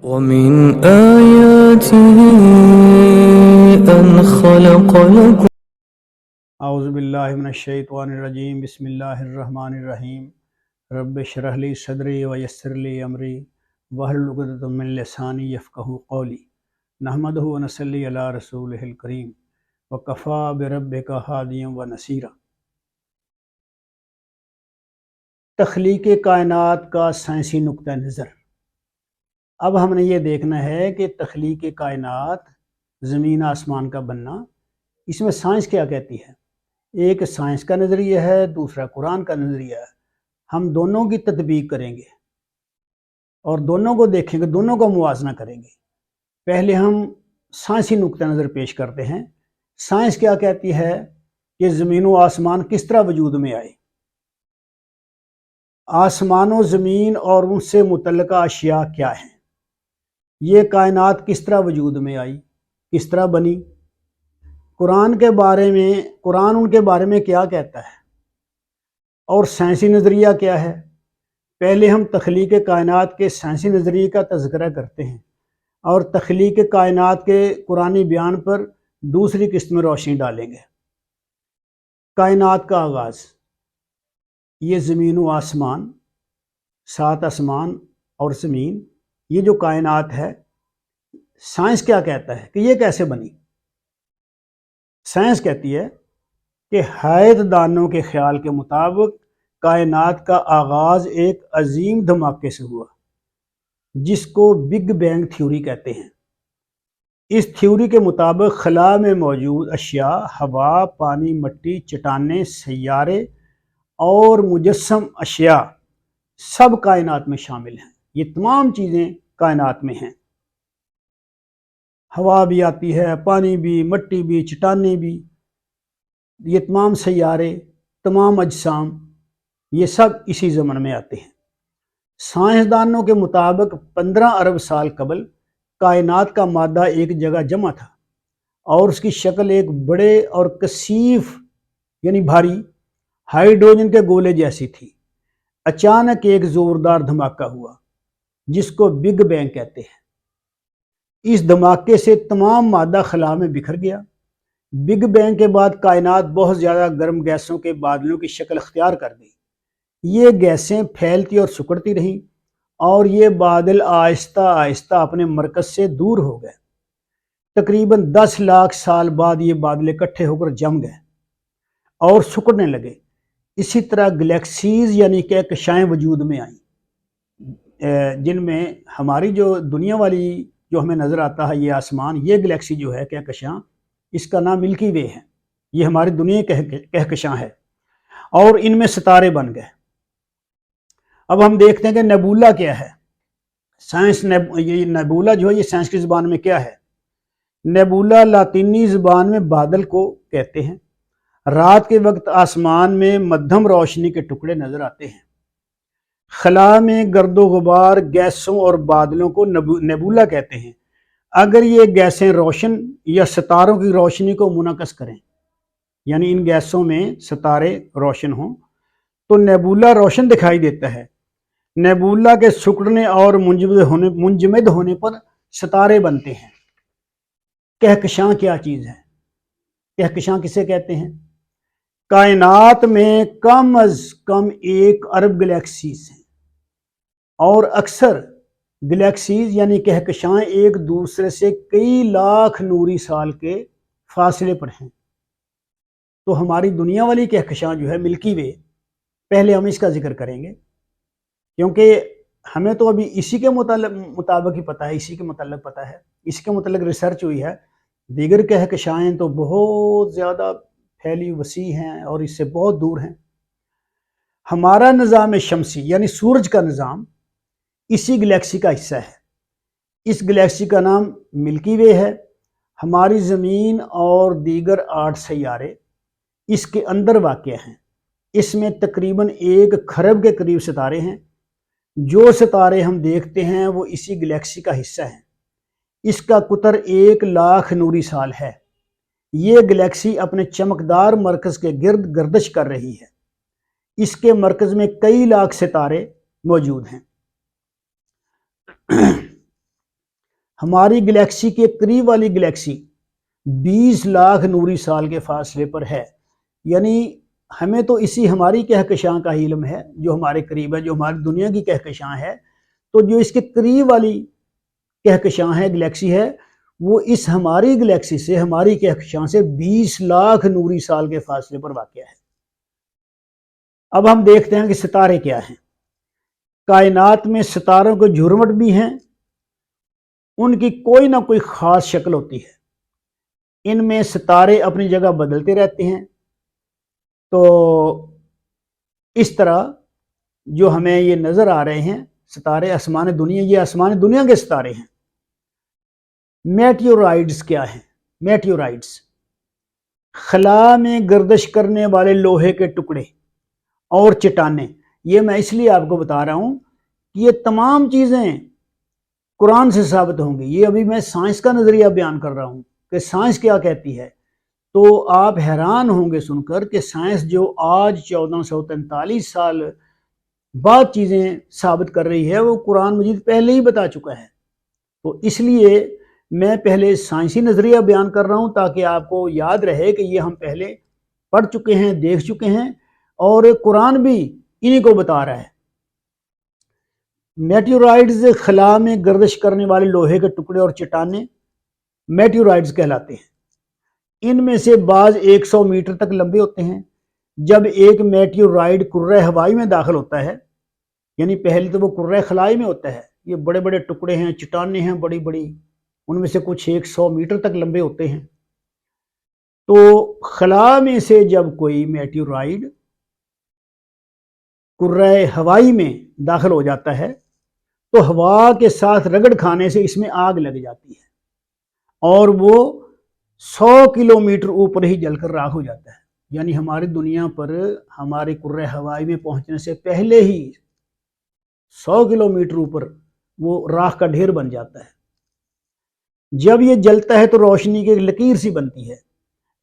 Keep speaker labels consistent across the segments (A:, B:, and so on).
A: ومن آياته أن خلق لكم
B: اعوذ باللہ من الشیطان الرجیم بسم اللہ الرحمن الرحیم رب اشرح لی صدری ویسر لی امری واحلل عقدۃ من لسانی یفقہوا قولی نحمدہ ونصلی علی رسولہ الکریم وکفیٰ بربک ہادیا ونصیرا۔ تخلیق کائنات کا سائنسی نقطہ نظر۔ اب ہم نے یہ دیکھنا ہے کہ تخلیق کائنات، زمین آسمان کا بننا، اس میں سائنس کیا کہتی ہے۔ ایک سائنس کا نظریہ ہے، دوسرا قرآن کا نظریہ ہے۔ ہم دونوں کی تطبیق کریں گے اور دونوں کو دیکھیں گے، دونوں کا موازنہ کریں گے۔ پہلے ہم سائنسی نقطہ نظر پیش کرتے ہیں۔ سائنس کیا کہتی ہے کہ زمین و آسمان کس طرح وجود میں آئے، آسمان و زمین اور ان سے متعلقہ اشیاء کیا ہیں، یہ کائنات کس طرح وجود میں آئی، کس طرح بنی، قرآن ان کے بارے میں کیا کہتا ہے، اور سائنسی نظریہ کیا ہے۔ پہلے ہم تخلیق کائنات کے سائنسی نظریے کا تذکرہ کرتے ہیں اور تخلیق کائنات کے قرآنی بیان پر دوسری قسط میں روشنی ڈالیں گے۔ کائنات کا آغاز، یہ زمین و آسمان، 7 آسمان اور زمین، یہ جو کائنات ہے، سائنس کیا کہتا ہے کہ یہ کیسے بنی۔ سائنس کہتی ہے کہ حیات دانوں کے خیال کے مطابق کائنات کا آغاز ایک عظیم دھماکے سے ہوا جس کو بگ بینگ تھیوری کہتے ہیں۔ اس تھیوری کے مطابق خلا میں موجود اشیاء، ہوا، پانی، مٹی، چٹانیں، سیارے اور مجسم اشیاء سب کائنات میں شامل ہیں۔ یہ تمام چیزیں کائنات میں ہیں۔ ہوا بھی آتی ہے، پانی بھی، مٹی بھی، چٹانیں بھی، یہ تمام سیارے، تمام اجسام، یہ سب اسی ضمن میں آتے ہیں۔ سائنسدانوں کے مطابق 15 ارب سال قبل کائنات کا مادہ ایک جگہ جمع تھا اور اس کی شکل ایک بڑے اور کثیف یعنی بھاری ہائیڈروجن کے گولے جیسی تھی۔ اچانک ایک زوردار دھماکہ ہوا جس کو بگ بینگ کہتے ہیں۔ اس دھماکے سے تمام مادہ خلا میں بکھر گیا۔ بگ بینگ کے بعد کائنات بہت زیادہ گرم گیسوں کے بادلوں کی شکل اختیار کر گئی۔ یہ گیسیں پھیلتی اور سکڑتی رہیں اور یہ بادل آہستہ آہستہ اپنے مرکز سے دور ہو گئے۔ تقریباً 10 لاکھ سال بعد یہ بادل اکٹھے ہو کر جم گئے اور سکڑنے لگے۔ اسی طرح گلیکسیز یعنی کہکشائیں وجود میں آئیں، جن میں ہماری جو دنیا والی جو ہمیں نظر آتا ہے یہ آسمان، یہ گلیکسی جو ہے کہکشاں، اس کا نام ملکی وے ہے۔ یہ ہماری دنیا کہکشاں ہے اور ان میں ستارے بن گئے۔ اب ہم دیکھتے ہیں کہ نیبولا کیا ہے۔ یہ نیبولا جو ہے یہ سائنس کی زبان میں کیا ہے۔ نیبولا لاطینی زبان میں بادل کو کہتے ہیں۔ رات کے وقت آسمان میں مدھم روشنی کے ٹکڑے نظر آتے ہیں۔ خلا میں گرد و غبار، گیسوں اور بادلوں کو نیبولا کہتے ہیں۔ اگر یہ گیسیں روشن یا ستاروں کی روشنی کو منعکس کریں، یعنی ان گیسوں میں ستارے روشن ہوں تو نیبولا روشن دکھائی دیتا ہے۔ نیبولا کے سکڑنے اور منجمد ہونے پر ستارے بنتے ہیں۔ کہکشاں کیا چیز ہے؟ کہکشاں کسے کہتے ہیں؟ کائنات میں کم از کم 1 ارب گلیکسیز ہیں اور اکثر گلیکسیز یعنی کہکشاں ایک دوسرے سے کئی لاکھ نوری سال کے فاصلے پر ہیں۔ تو ہماری دنیا والی کہکشاں جو ہے ملکی وے، پہلے ہم اس کا ذکر کریں گے کیونکہ ہمیں تو ابھی اسی کے مطابق ہی پتہ ہے، اسی کے متعلق پتہ ہے، اسی کے متعلق ریسرچ ہوئی ہے۔ دیگر کہکشائیں تو بہت زیادہ پھیلی وسیع ہیں اور اس سے بہت دور ہیں۔ ہمارا نظام شمسی یعنی سورج کا نظام اسی گلیکسی کا حصہ ہے۔ اس گلیکسی کا نام ملکی وے ہے۔ ہماری زمین اور دیگر 8 سیارے اس کے اندر واقع ہیں۔ اس میں تقریباً 1 کھرب کے قریب ستارے ہیں۔ جو ستارے ہم دیکھتے ہیں وہ اسی گلیکسی کا حصہ ہیں۔ اس کا قطر 1 لاکھ نوری سال ہے۔ یہ گلیکسی اپنے چمکدار مرکز کے گرد گردش کر رہی ہے۔ اس کے مرکز میں کئی لاکھ ستارے موجود ہیں۔ ہماری گلیکسی کے قریب والی گلیکسی 20 لاکھ نوری سال کے فاصلے پر ہے، یعنی ہمیں تو اسی ہماری کہکشاں کا علم ہے جو ہمارے قریب ہے، جو ہماری دنیا کی کہکشاں ہے، تو جو اس کے قریب والی کہکشاں ہے، گلیکسی ہے، وہ اس ہماری گلیکسی سے، ہماری کہکشاں سے 20 لاکھ نوری سال کے فاصلے پر واقع ہے۔ اب ہم دیکھتے ہیں کہ ستارے کیا ہیں۔ کائنات میں ستاروں کے جھرمٹ بھی ہیں، ان کی کوئی نہ کوئی خاص شکل ہوتی ہے، ان میں ستارے اپنی جگہ بدلتے رہتے ہیں۔ تو اس طرح جو ہمیں یہ نظر آ رہے ہیں ستارے آسمان دنیا، یہ آسمان دنیا کے ستارے ہیں۔ میٹیورائڈز کیا ہیں؟ میٹیورائڈز خلا میں گردش کرنے والے لوہے کے ٹکڑے اور چٹانیں۔ یہ میں اس لیے آپ کو بتا رہا ہوں کہ یہ تمام چیزیں قرآن سے ثابت ہوں گی۔ یہ ابھی میں سائنس کا نظریہ بیان کر رہا ہوں کہ سائنس کیا کہتی ہے، تو آپ حیران ہوں گے سن کر کہ سائنس جو آج 1443 سال بعد چیزیں ثابت کر رہی ہے، وہ قرآن مجید پہلے ہی بتا چکا ہے۔ تو اس لیے میں پہلے سائنسی نظریہ بیان کر رہا ہوں تاکہ آپ کو یاد رہے کہ یہ ہم پہلے پڑھ چکے ہیں، دیکھ چکے ہیں، اور قرآن بھی انہی کو بتا رہا ہے۔ میٹیورائڈز خلا میں گردش کرنے والے لوہے کے ٹکڑے اور چٹانیں میٹیورائڈز کہلاتے ہیں۔ ان میں سے بعض 100 میٹر تک لمبے ہوتے ہیں۔ جب ایک میٹیورائڈ کرۂ ہوائی میں داخل ہوتا ہے، یعنی پہلے تو وہ کرۂ خلائی میں ہوتا ہے، یہ بڑے بڑے ٹکڑے ہیں، چٹانیں ہیں بڑی بڑی، ان میں سے کچھ 100 میٹر تک لمبے ہوتے ہیں۔ تو خلا میں سے جب کوئی میٹیورائڈ کرۂ ہوائی میں داخل ہو جاتا ہے تو ہوا کے ساتھ رگڑ کھانے سے اس میں آگ لگ جاتی ہے اور وہ 100 کلومیٹر اوپر ہی جل کر راکھ ہو جاتا ہے، یعنی ہماری دنیا پر ہمارے کرۂ ہوائی میں پہنچنے سے پہلے ہی 100 کلومیٹر اوپر وہ راکھ کا ڈھیر بن جاتا ہے۔ جب یہ جلتا ہے تو روشنی کی لکیر سی بنتی ہے۔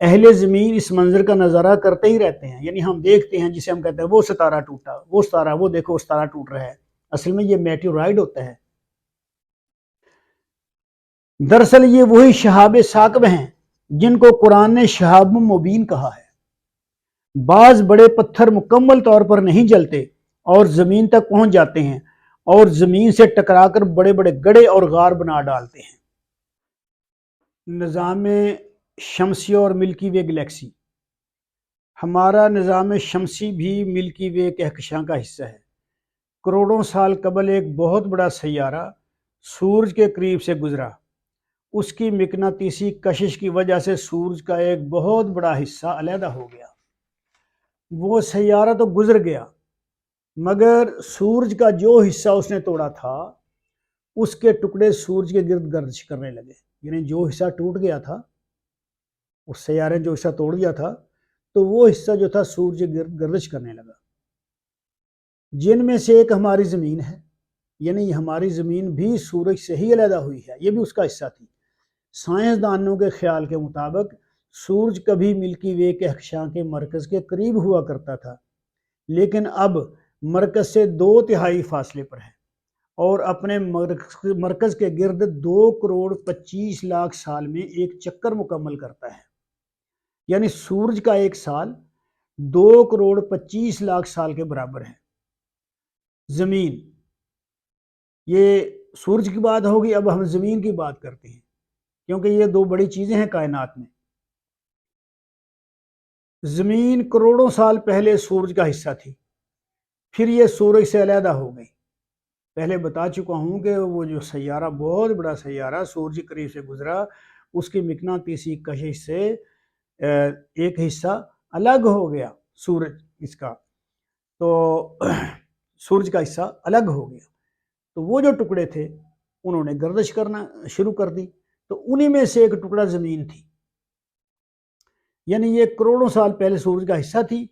B: اہل زمین اس منظر کا نظارہ کرتے ہی رہتے ہیں، یعنی ہم دیکھتے ہیں، جسے ہم کہتے ہیں وہ ستارہ ٹوٹا، وہ ستارہ، وہ دیکھو ستارہ ٹوٹ رہا ہے، اصل میں یہ میٹیورائڈ ہوتا ہے۔ دراصل یہ وہی شہاب ثاقب ہیں جن کو قرآن نے شہاب مبین کہا ہے۔ بعض بڑے پتھر مکمل طور پر نہیں جلتے اور زمین تک پہنچ جاتے ہیں اور زمین سے ٹکرا کر بڑے بڑے گڑھے اور غار بنا ڈالتے ہیں۔ نظام شمسی اور ملکی وے گلیکسی۔ ہمارا نظام شمسی بھی ملکی وے کہکشاں کا حصہ ہے۔ کروڑوں سال قبل ایک بہت بڑا سیارہ سورج کے قریب سے گزرا۔ اس کی مقناطیسی کشش کی وجہ سے سورج کا ایک بہت بڑا حصہ علیحدہ ہو گیا۔ وہ سیارہ تو گزر گیا، مگر سورج کا جو حصہ اس نے توڑا تھا، اس کے ٹکڑے سورج کے گرد گردش کرنے لگے، یعنی جو حصہ ٹوٹ گیا تھا، اس سیارے نے جو حصہ توڑ دیا تھا، تو وہ حصہ جو تھا سورج کے گرد گردش کرنے لگا، جن میں سے ایک ہماری زمین ہے، یعنی ہماری زمین بھی سورج سے ہی علیحدہ ہوئی ہے، یہ بھی اس کا حصہ تھی۔ سائنسدانوں کے خیال کے مطابق سورج کبھی ملکی وے کہکشاں کے مرکز کے قریب ہوا کرتا تھا، لیکن اب مرکز سے 2/3 فاصلے پر ہے اور اپنے مرکز کے گرد 2,25,00,000 سال میں ایک چکر مکمل کرتا ہے، یعنی سورج کا ایک سال 2,25,00,000 سال کے برابر ہے۔ زمین، یہ سورج کی بات ہوگی، اب ہم زمین کی بات کرتے ہیں کیونکہ یہ دو بڑی چیزیں ہیں کائنات میں۔ زمین کروڑوں سال پہلے سورج کا حصہ تھی، پھر یہ سورج سے علیحدہ ہو گئی۔ پہلے بتا چکا ہوں کہ وہ جو سیارہ، بہت بڑا سیارہ سورج کے قریب سے گزرا، اس کی مقناطیسی کشش سے ایک حصہ الگ ہو گیا، سورج اس کا، تو سورج کا حصہ الگ ہو گیا، تو وہ جو ٹکڑے تھے انہوں نے گردش کرنا شروع کر دی، تو انہی میں سے ایک ٹکڑا زمین تھی، یعنی یہ کروڑوں سال پہلے سورج کا حصہ تھی،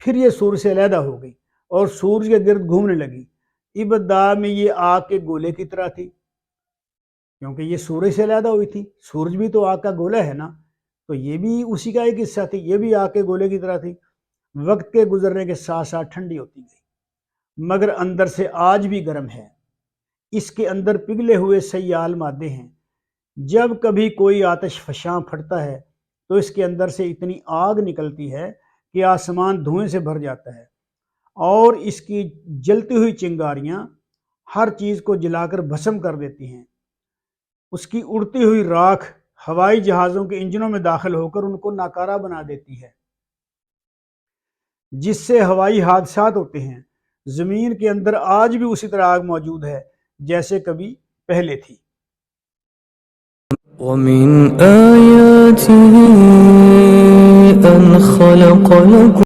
B: پھر یہ سورج سے علیحدہ ہو گئی اور سورج کے گرد گھومنے لگی۔ ابتدا میں یہ آگ کے گولے کی طرح تھی، کیونکہ یہ سورج سے علیحدہ ہوئی تھی، سورج بھی تو آگ کا گولا ہے نا، تو یہ بھی اسی کا ایک حصہ تھی، یہ بھی آگ کے گولے کی طرح تھی۔ وقت کے گزرنے کے ساتھ ساتھ ٹھنڈی ہوتی گئی، مگر اندر سے آج بھی گرم ہے۔ اس کے اندر پگھلے ہوئے سیال مادے ہیں۔ جب کبھی کوئی آتش فشاں پھٹتا ہے تو اس کے اندر سے اتنی آگ نکلتی ہے کہ آسمان دھوئیں سے بھر جاتا ہے، اور اس کی جلتی ہوئی چنگاریاں ہر چیز کو جلا کر بھسم کر دیتی ہیں۔ اس کی اڑتی ہوئی راکھ ہوائی جہازوں کے انجنوں میں داخل ہو کر ان کو ناکارہ بنا دیتی ہے، جس سے ہوائی حادثات ہوتے ہیں۔ زمین کے اندر آج بھی اسی طرح آگ موجود ہے جیسے کبھی پہلے تھی۔
A: ومن آياته أن خلق لكم